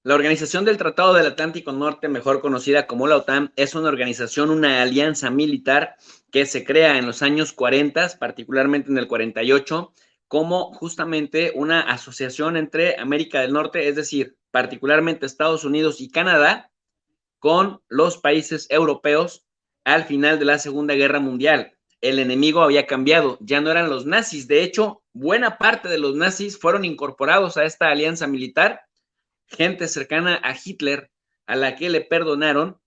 La Organización del Tratado del Atlántico Norte, mejor conocida como la OTAN, es una organización, una alianza militar que se crea en los años 40, particularmente en el 48, como justamente una asociación entre América del Norte, es decir, particularmente Estados Unidos y Canadá, con los países europeos al final de la Segunda Guerra Mundial. El enemigo había cambiado, ya no eran los nazis. De hecho, buena parte de los nazis fueron incorporados a esta alianza militar, gente cercana a Hitler, a la que le perdonaron,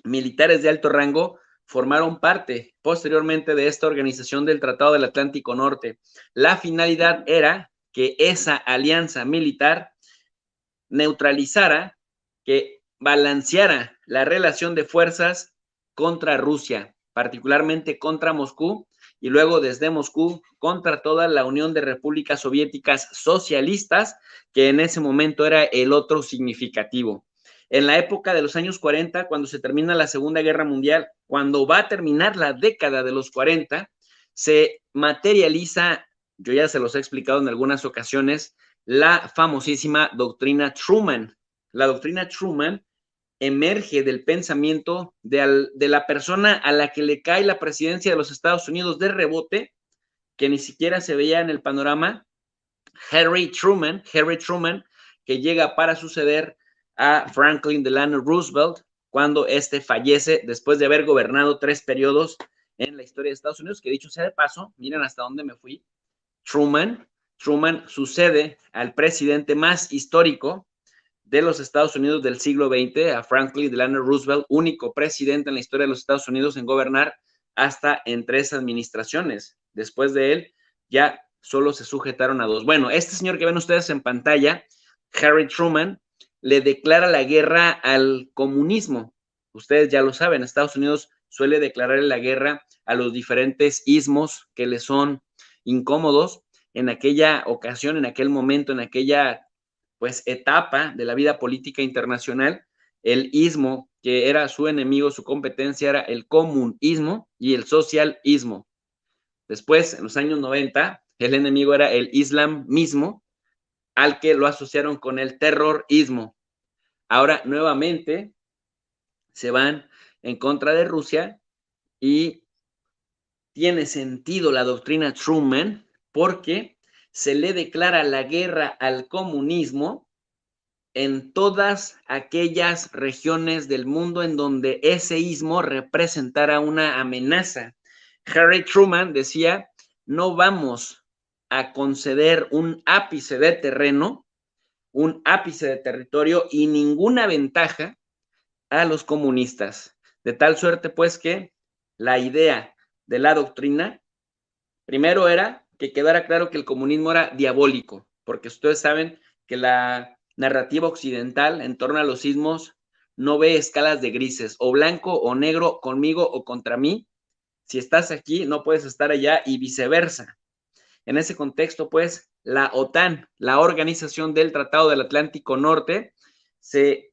militares de alto rango, formaron parte posteriormente de esta organización del Tratado del Atlántico Norte. La finalidad era que esa alianza militar neutralizara, que balanceara la relación de fuerzas contra Rusia, particularmente contra Moscú, y luego desde Moscú contra toda la Unión de Repúblicas Soviéticas Socialistas, que en ese momento era el otro significativo. En la época de los años 40, cuando se termina la Segunda Guerra Mundial, cuando va a terminar la década de los 40, se materializa, yo ya se los he explicado en algunas ocasiones, la famosísima doctrina Truman. La doctrina Truman emerge del pensamiento de la persona a la que le cae la presidencia de los Estados Unidos de rebote, que ni siquiera se veía en el panorama, Harry Truman, que llega para suceder a Franklin Delano Roosevelt cuando este fallece después de haber gobernado 3 periodos en la historia de Estados Unidos, que dicho sea de paso, miren hasta dónde me fui. Truman sucede al presidente más histórico de los Estados Unidos del siglo XX, a Franklin Delano Roosevelt, único presidente en la historia de los Estados Unidos en gobernar hasta en 3 administraciones. Después de él, ya solo se sujetaron a 2. Bueno, este señor que ven ustedes en pantalla, Harry Truman, le declara la guerra al comunismo. Ustedes ya lo saben, Estados Unidos suele declarar la guerra a los diferentes ismos que le son incómodos. En aquella ocasión, en aquel momento, en aquella pues etapa de la vida política internacional, el ismo que era su enemigo, su competencia era el comunismo y el socialismo. Después, en los años 90, el enemigo era el islamismo, al que lo asociaron con el terrorismo. Ahora, nuevamente, se van en contra de Rusia y tiene sentido la doctrina Truman porque se le declara la guerra al comunismo en todas aquellas regiones del mundo en donde ese istmo representara una amenaza. Harry Truman decía, no vamos a conceder un ápice de terreno, un ápice de territorio y ninguna ventaja a los comunistas. De tal suerte, pues, que la idea de la doctrina, primero era que quedara claro que el comunismo era diabólico, porque ustedes saben que la narrativa occidental en torno a los sismos no ve escalas de grises, o blanco o negro, conmigo o contra mí. Si estás aquí, no puedes estar allá y viceversa. En ese contexto, pues, la OTAN, la Organización del Tratado del Atlántico Norte, se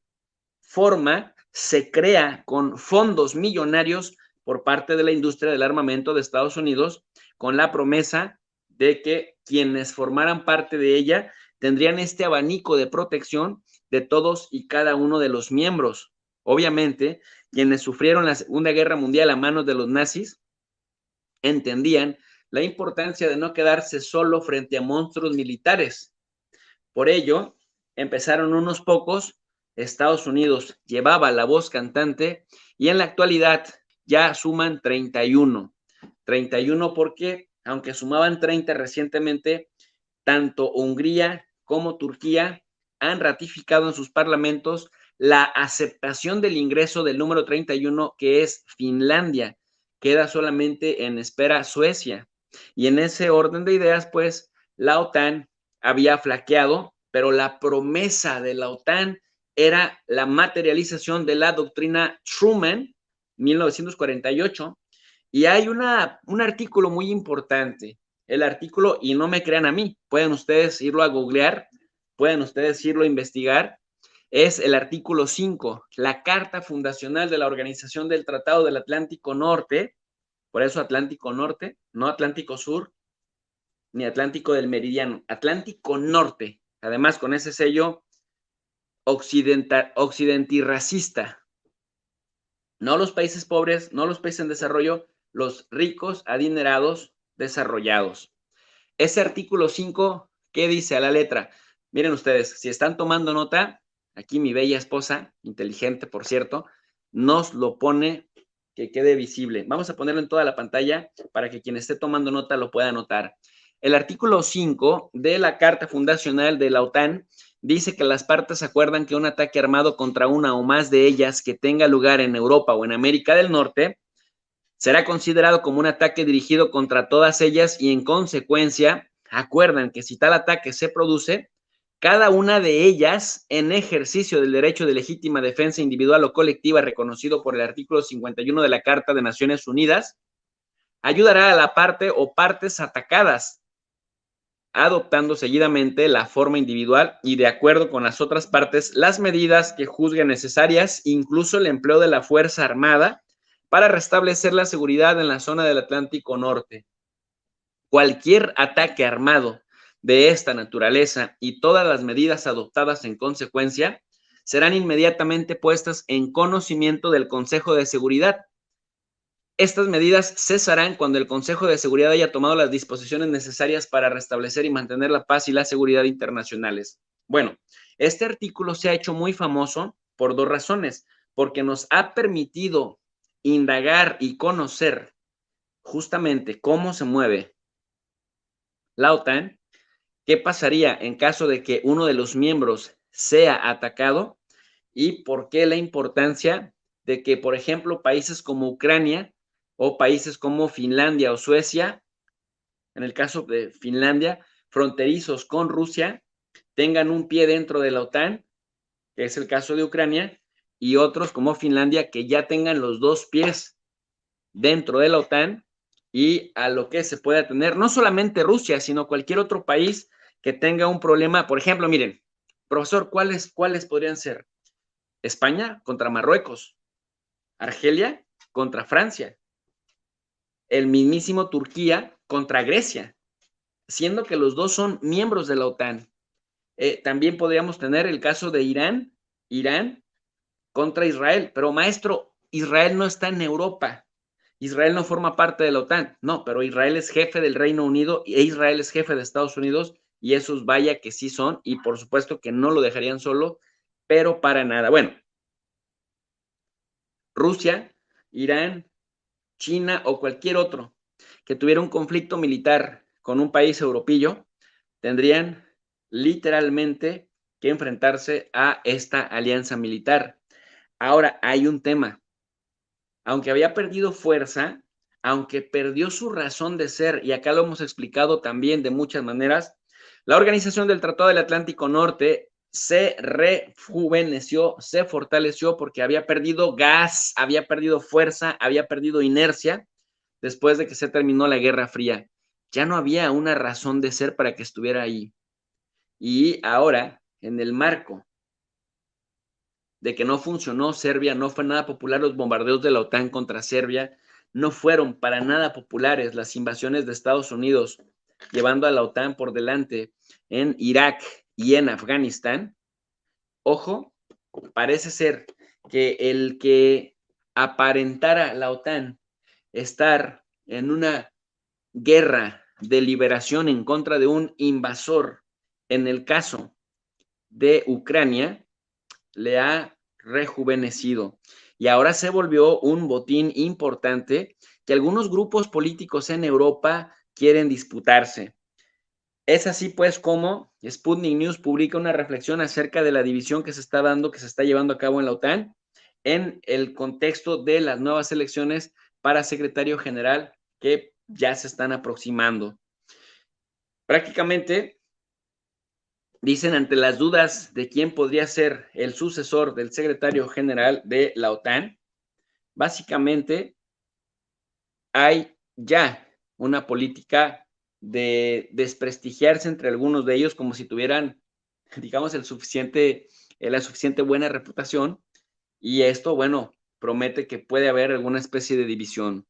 forma, se crea con fondos millonarios por parte de la industria del armamento de Estados Unidos, con la promesa de que quienes formaran parte de ella tendrían este abanico de protección de todos y cada uno de los miembros. Obviamente, quienes sufrieron la Segunda Guerra Mundial a manos de los nazis entendían la importancia de no quedarse solo frente a monstruos militares. Por ello, empezaron unos pocos, Estados Unidos llevaba la voz cantante y en la actualidad ya suman 31. 31 porque, aunque sumaban 30 recientemente, tanto Hungría como Turquía han ratificado en sus parlamentos la aceptación del ingreso del número 31, que es Finlandia. Queda solamente en espera Suecia. Y en ese orden de ideas, pues, la OTAN había flaqueado, pero la promesa de la OTAN era la materialización de la doctrina Truman, 1948, y hay un artículo muy importante, el artículo, y no me crean a mí, pueden ustedes irlo a googlear, pueden ustedes irlo a investigar, es el artículo 5, la carta fundacional de la Organización del Tratado del Atlántico Norte, por eso Atlántico Norte, no Atlántico Sur, ni Atlántico del Meridiano, Atlántico Norte, además con ese sello occidentirracista. No los países pobres, no los países en desarrollo, los ricos, adinerados, desarrollados. Ese artículo 5, ¿qué dice a la letra? Miren ustedes, si están tomando nota, aquí mi bella esposa, inteligente por cierto, nos lo pone que quede visible. Vamos a ponerlo en toda la pantalla para que quien esté tomando nota lo pueda notar. El artículo 5 de la Carta Fundacional de la OTAN dice que las partes acuerdan que un ataque armado contra una o más de ellas que tenga lugar en Europa o en América del Norte será considerado como un ataque dirigido contra todas ellas y en consecuencia acuerdan que si tal ataque se produce, cada una de ellas, en ejercicio del derecho de legítima defensa individual o colectiva reconocido por el artículo 51 de la Carta de Naciones Unidas, ayudará a la parte o partes atacadas, adoptando seguidamente la forma individual y de acuerdo con las otras partes las medidas que juzguen necesarias, incluso el empleo de la Fuerza Armada, para restablecer la seguridad en la zona del Atlántico Norte. Cualquier ataque armado de esta naturaleza y todas las medidas adoptadas en consecuencia serán inmediatamente puestas en conocimiento del Consejo de Seguridad. Estas medidas cesarán cuando el Consejo de Seguridad haya tomado las disposiciones necesarias para restablecer y mantener la paz y la seguridad internacionales. Bueno, este artículo se ha hecho muy famoso por dos razones, porque nos ha permitido indagar y conocer justamente cómo se mueve la OTAN, qué pasaría en caso de que uno de los miembros sea atacado y por qué la importancia de que, por ejemplo, países como Ucrania o países como Finlandia o Suecia, en el caso de Finlandia, fronterizos con Rusia, tengan un pie dentro de la OTAN, que es el caso de Ucrania, y otros como Finlandia que ya tengan los dos pies dentro de la OTAN y a lo que se pueda tener, no solamente Rusia, sino cualquier otro país que tenga un problema. Por ejemplo, miren, profesor, ¿cuáles podrían ser? España contra Marruecos, Argelia contra Francia, el mismísimo Turquía contra Grecia, siendo que los dos son miembros de la OTAN. También podríamos tener el caso de Irán contra Israel, pero maestro, Israel no está en Europa. Israel no forma parte de la OTAN, no, pero Israel es jefe del Reino Unido e Israel es jefe de Estados Unidos y esos vaya que sí son y por supuesto que no lo dejarían solo, pero para nada. Bueno, Rusia, Irán, China o cualquier otro que tuviera un conflicto militar con un país europeo, tendrían literalmente que enfrentarse a esta alianza militar. Ahora, hay un tema. Aunque había perdido fuerza, aunque perdió su razón de ser, y acá lo hemos explicado también de muchas maneras, la Organización del Tratado del Atlántico Norte se rejuveneció, se fortaleció porque había perdido gas, había perdido fuerza, había perdido inercia después de que se terminó la Guerra Fría. Ya no había una razón de ser para que estuviera ahí. Y ahora, en el marco de que no funcionó Serbia, no fue nada popular los bombardeos de la OTAN contra Serbia, no fueron para nada populares las invasiones de Estados Unidos, llevando a la OTAN por delante en Irak y en Afganistán. Ojo, parece ser que el que aparentara la OTAN estar en una guerra de liberación en contra de un invasor, en el caso de Ucrania, le ha rejuvenecido y ahora se volvió un botín importante que algunos grupos políticos en Europa quieren disputarse. Es así pues como Sputnik News publica una reflexión acerca de la división que se está dando, que se está llevando a cabo en la OTAN en el contexto de las nuevas elecciones para secretario general que ya se están aproximando. Prácticamente dicen, ante las dudas de quién podría ser el sucesor del secretario general de la OTAN, básicamente hay ya una política de desprestigiarse entre algunos de ellos como si tuvieran, digamos, la suficiente buena reputación y esto, bueno, promete que puede haber alguna especie de división.